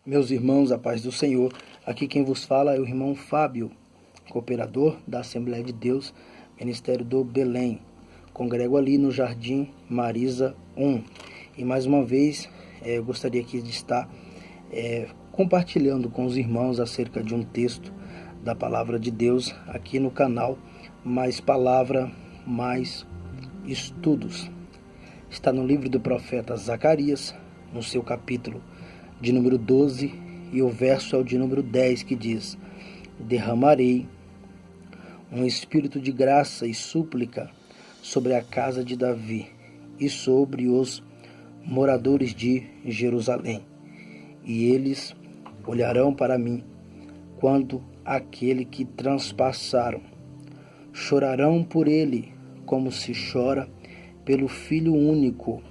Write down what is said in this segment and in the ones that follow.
Meus irmãos, a paz do Senhor. Aqui quem vos fala é o irmão Fábio, cooperador da Assembleia de Deus, Ministério do Belém. Congrego ali no Jardim Marisa 1. E mais uma vez, eu gostaria aqui de estar compartilhando com os irmãos acerca de um texto da Palavra de Deus aqui no canal Mais Palavra, Mais Estudos. Está no livro do profeta Zacarias, no seu capítulo de número 12, e o verso é o de número 10, que diz: derramarei um espírito de graça e súplica sobre a casa de Davi e sobre os moradores de Jerusalém, e eles olharão para mim quando aquele que transpassaram, chorarão por ele como se chora pelo filho único,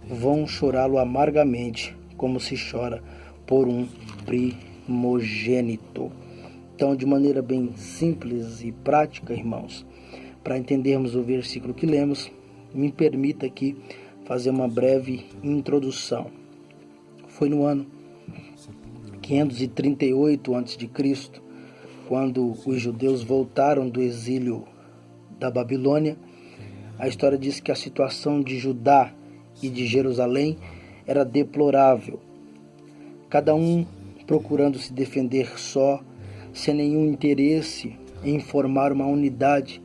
vão chorá-lo amargamente como se chora por um primogênito. Então, de maneira bem simples e prática, irmãos, para entendermos o versículo que lemos, me permita aqui fazer uma breve introdução. Foi no ano 538 a.C., quando os judeus voltaram do exílio da Babilônia. A história diz que a situação de Judá e de Jerusalém era deplorável, cada um procurando se defender só, sem nenhum interesse em formar uma unidade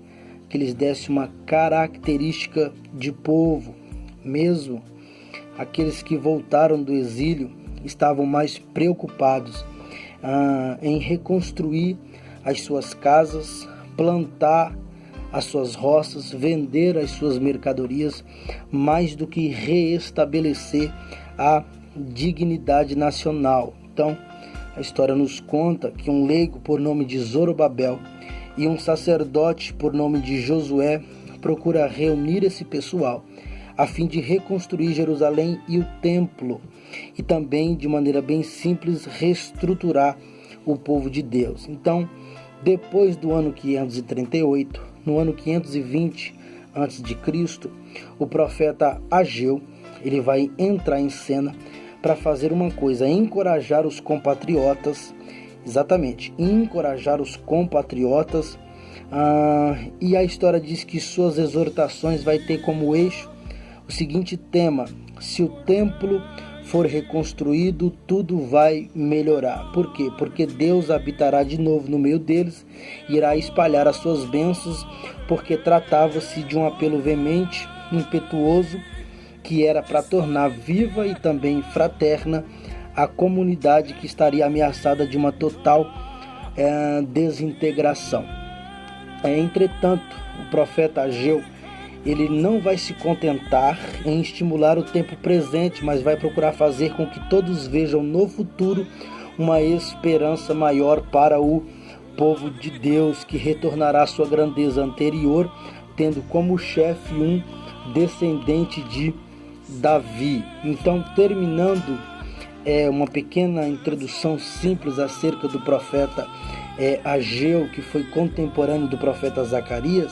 que lhes desse uma característica de povo. Mesmo aqueles que voltaram do exílio estavam mais preocupados em reconstruir as suas casas, plantar as suas roças, vender as suas mercadorias, mais do que reestabelecer a dignidade nacional. Então, a história nos conta que um leigo por nome de Zorobabel e um sacerdote por nome de Josué procura reunir esse pessoal a fim de reconstruir Jerusalém e o templo, e também, de maneira bem simples, reestruturar o povo de Deus. Então, depois do ano 538, no ano 520 a.C., o profeta Ageu, ele vai entrar em cena para fazer uma coisa: encorajar os compatriotas, encorajar os compatriotas, e a história diz que suas exortações vai ter como eixo o seguinte tema: se o templo for reconstruído, tudo vai melhorar. Por quê? Porque Deus habitará de novo no meio deles, irá espalhar as suas bênçãos, porque tratava-se de um apelo veemente, impetuoso, que era para tornar viva e também fraterna a comunidade que estaria ameaçada de uma total desintegração. Entretanto, o profeta Ageu, ele não vai se contentar em estimular o tempo presente, mas vai procurar fazer com que todos vejam no futuro uma esperança maior para o povo de Deus, que retornará à sua grandeza anterior, tendo como chefe um descendente de Davi. Então, terminando uma pequena introdução simples acerca do profeta Ageu, que foi contemporâneo do profeta Zacarias,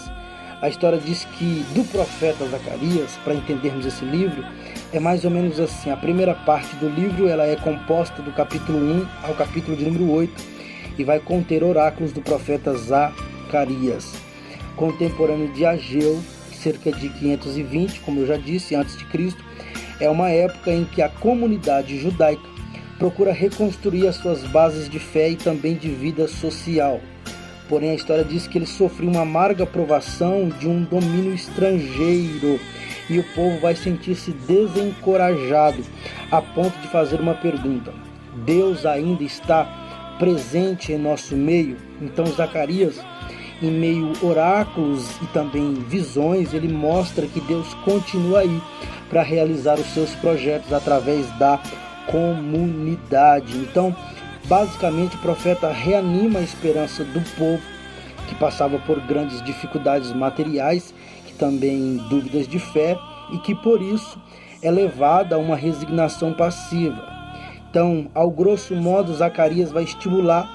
a história diz que do profeta Zacarias, para entendermos esse livro, é mais ou menos assim. A primeira parte do livro ela é composta do capítulo 1 ao capítulo de número 8 e vai conter oráculos do profeta Zacarias. Contemporâneo de Ageu, cerca de 520, como eu já disse, antes de Cristo, é uma época em que a comunidade judaica procura reconstruir as suas bases de fé e também de vida social. Porém, a história diz que ele sofreu uma amarga provação de um domínio estrangeiro e o povo vai sentir-se desencorajado a ponto de fazer uma pergunta: Deus ainda está presente em nosso meio? Então, Zacarias, em meio a oráculos e também visões, ele mostra que Deus continua aí para realizar os seus projetos através da comunidade. Então, basicamente, o profeta reanima a esperança do povo que passava por grandes dificuldades materiais, que também dúvidas de fé, e que por isso é levada a uma resignação passiva. Então, ao grosso modo, Zacarias vai estimular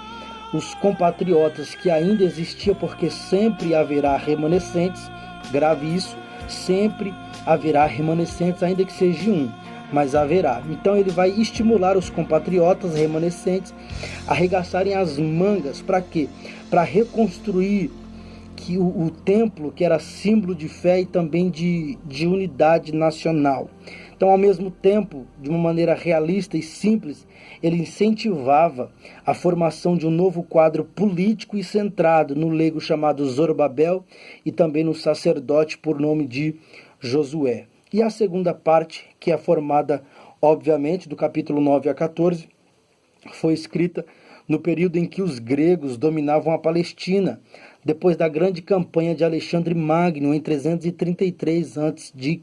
os compatriotas que ainda existiam, porque sempre haverá remanescentes, grave isso, sempre haverá remanescentes, ainda que seja um, mas haverá. Então ele vai estimular os compatriotas remanescentes a arregaçarem as mangas. Para quê? Para reconstruir que o templo, que era símbolo de fé e também de unidade nacional. Então, ao mesmo tempo, de uma maneira realista e simples, ele incentivava a formação de um novo quadro político e centrado no leigo chamado Zorobabel e também no sacerdote por nome de Josué. E a segunda parte, que é formada, obviamente, do capítulo 9 a 14, foi escrita no período em que os gregos dominavam a Palestina, depois da grande campanha de Alexandre Magno, em 333 a.C.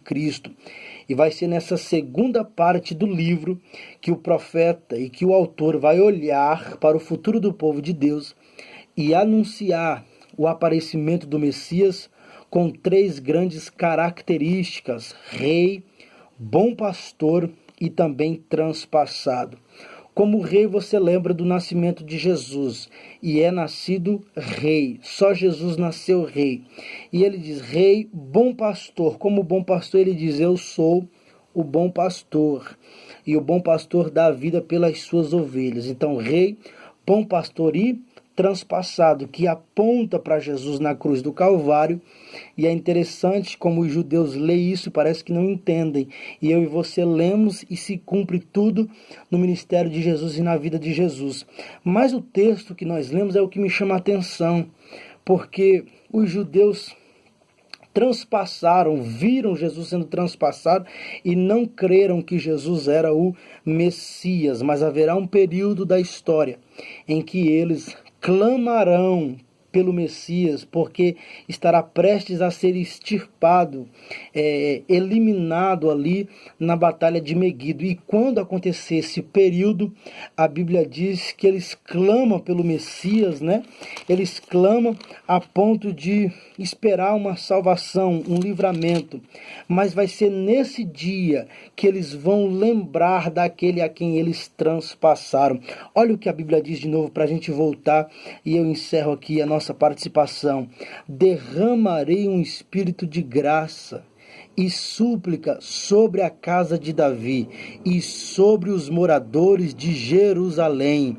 E vai ser nessa segunda parte do livro que o profeta e que o autor vai olhar para o futuro do povo de Deus e anunciar o aparecimento do Messias com 3 grandes características: rei, bom pastor e também transpassado. Como rei, você lembra do nascimento de Jesus, e é nascido rei, só Jesus nasceu rei. E ele diz, rei, bom pastor. Como bom pastor, ele diz, eu sou o bom pastor, e o bom pastor dá a vida pelas suas ovelhas. Então, rei, bom pastor e transpassado, que aponta para Jesus na cruz do Calvário. E é interessante como os judeus leem isso, parece que não entendem. E eu e você lemos e se cumpre tudo no ministério de Jesus e na vida de Jesus. Mas o texto que nós lemos é o que me chama a atenção, porque os judeus transpassaram, viram Jesus sendo transpassado e não creram que Jesus era o Messias. Mas haverá um período da história em que eles clamarão pelo Messias, porque estará prestes a ser extirpado, eliminado ali na batalha de Meguido. E quando acontecer esse período, a Bíblia diz que eles clamam pelo Messias, né? Eles clamam a ponto de esperar uma salvação, um livramento. Mas vai ser nesse dia que eles vão lembrar daquele a quem eles transpassaram. Olha o que a Bíblia diz de novo para a gente voltar, e eu encerro aqui a nossa participação. Derramarei um espírito de graça e súplica sobre a casa de Davi e sobre os moradores de Jerusalém,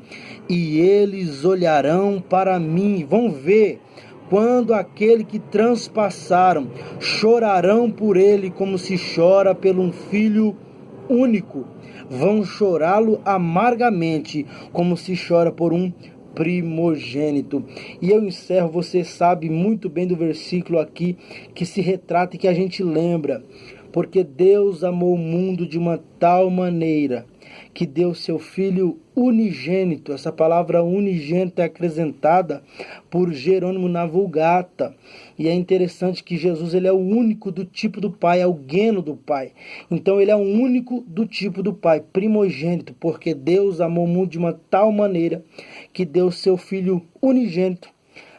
e eles olharão para mim, vão ver quando aquele que transpassaram, chorarão por ele como se chora por um filho único, vão chorá-lo amargamente como se chora por um primogênito. E eu encerro, você sabe muito bem do versículo aqui que se retrata e que a gente lembra, porque Deus amou o mundo de uma tal maneira que deu seu Filho unigênito. Essa palavra unigênito é acrescentada por Jerônimo na Vulgata. E é interessante que Jesus ele é o único do tipo do Pai, é o geno do Pai. Então ele é o único do tipo do Pai, primogênito, porque Deus amou o mundo de uma tal maneira que deu seu Filho unigênito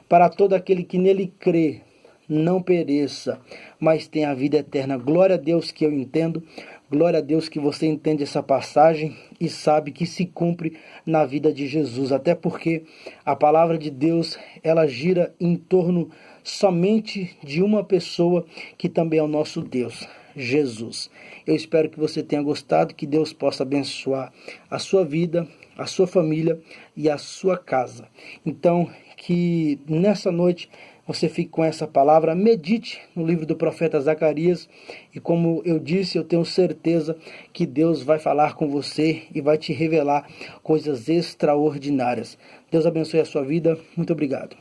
para todo aquele que nele crê, não pereça, mas tenha a vida eterna. Glória a Deus que eu entendo. Glória a Deus que você entende essa passagem e sabe que se cumpre na vida de Jesus, até porque a palavra de Deus, ela gira em torno somente de uma pessoa que também é o nosso Deus, Jesus. Eu espero que você tenha gostado, que Deus possa abençoar a sua vida, a sua família e a sua casa. Então, que nessa noite você fique com essa palavra, medite no livro do profeta Zacarias e, como eu disse, eu tenho certeza que Deus vai falar com você e vai te revelar coisas extraordinárias. Deus abençoe a sua vida. Muito obrigado.